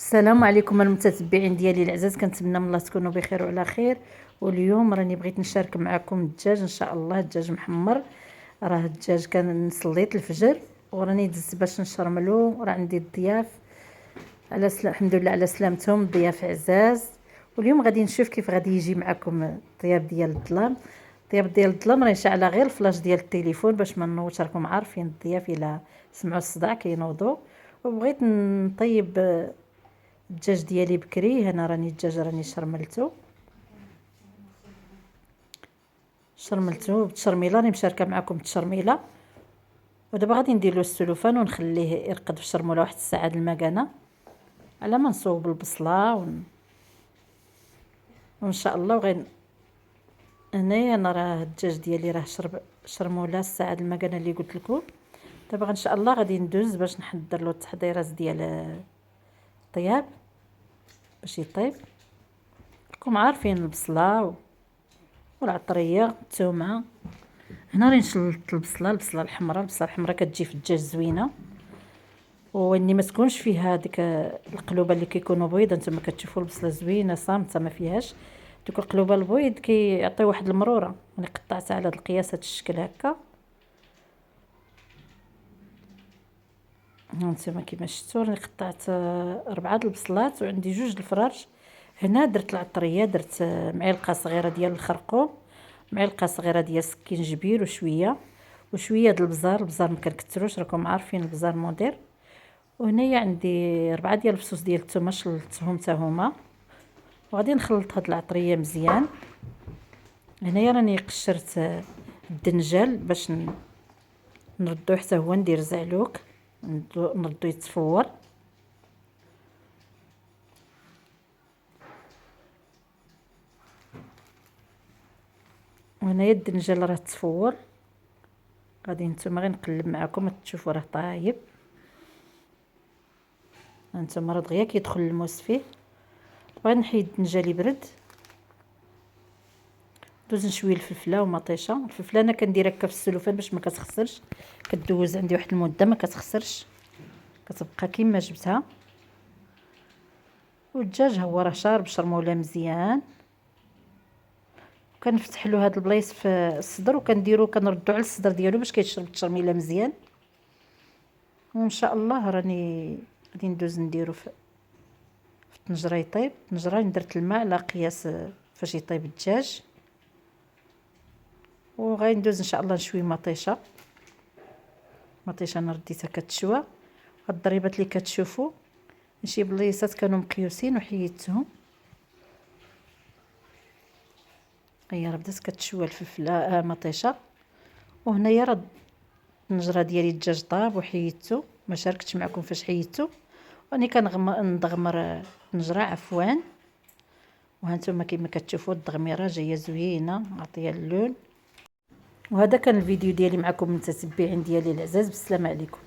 السلام عليكم المتتبعين ديالي العزاز، كنتمنى من الله تكونوا بخير وعلى خير. واليوم راني بغيت نشارك معكم الدجاج ان شاء الله، الدجاج محمر. راه الدجاج كان صليت الفجر وراني دزت باش نشرملو، راه عندي الضياف الحمد لله على سلامتهم، ضياف عزاز. واليوم غادي نشوف كيف غادي يجي معكم الطياب ديال الظلام. الطياب ديال الظلام راه شاعله غير الفلاش ديال التليفون باش ما نوضش، راكم عارفين الضياف الا سمعوا الصداع كينوضوا. وبغيت نطيب الدجاج ديالي بكري. هنا راني الدجاج راني شرملته بالتشرميله، راني مشاركه معكم التشرميله. ودابا غادي ندير له السلوفان ونخليه يرقد في الشرموله واحد الساعه د المكانه على ما نصوب البصله وان شاء الله. هنايا انا راه الدجاج ديالي راه شرموله الساعه د المكانه اللي قلت لكم. دابا ان شاء الله غادي ندوز باش نحضر له التحضيرات ديال الطياب باش يطيب. راكم عارفين البصله والعطريه الثومه. هنا راني شلت البصله الحمراء. البصله الحمراء كتجي في الدجاج زوينه، واني ما تكونش فيها ديك القلوبه اللي كيكونوا بيض. نتوما كتشوفوا البصله زوينه صامته ما فيهاش دوك القلوبه البيض، كيعطي واحد المروره. انا قطعتها على هذا القياس، هذا الشكل هكا. هانتوما كيما شفتوا راني قطعت 4 البصلات وعندي 2 الفرارج. هنا درت العطريه، درت معلقه صغيره ديال الخرقوم، معلقه صغيره ديال السكينجبير، وشويه د البزار ما كنكثروش، راكم عارفين البزار مودير. وهنايا عندي 4 ديال الفصوص ديال الثومه شلتهم حتى هما، وغادي نخلط هاد العطريه مزيان. هنايا راني قشرت الدنجال باش نردوه حتى هو، ندير زعلوك نردو يتفور. وهنايا الدنجال راه تفور، غادي نتوما غير نقلب معكم تشوفوا راه طايب. هانتوما راه دغيا كيدخل الموس فيه. بغيت نحيد الدنجال يبرد، دوز نشوي الفلفله ومطيشه. الفلفله انا كندير هكا في السلوفان باش ما كتخسرش، كدوز عندي واحد المده ما كتخسرش، كتبقى كيما جبتها. والدجاج هو راه شارب شرموله مزيان. كنفتح له هاد البلايص في الصدر وكنديرو كنردو على الصدر ديالو باش كيشرب التشرميله مزيان. وان شاء الله راني غادي ندوز نديرو في الطنجره يطيب. الطنجره درت الماء على قياس فاش يطيب الدجاج. وغادي ندوز ان شاء الله نشوي مطيشه انا رديتها كتشوى. هاد الضريبات اللي كتشوفوا شي بليصات كانوا مقيوسين وحيدتهم. هي راه بدات كتشوى الفلفله مطيشه. وهنايا راه الطنجره ديالي الدجاج طاب وحيدته، ما شاركتش معكم فاش حيدته. راني كنضغمر الطنجره عفوا. وهانتوما كيما كتشوفوا الضغميره جايه زوينه عطيه اللون. وهذا كان الفيديو ديالي معكم متتبعين ديالي العزاز، بالسلامه عليكم.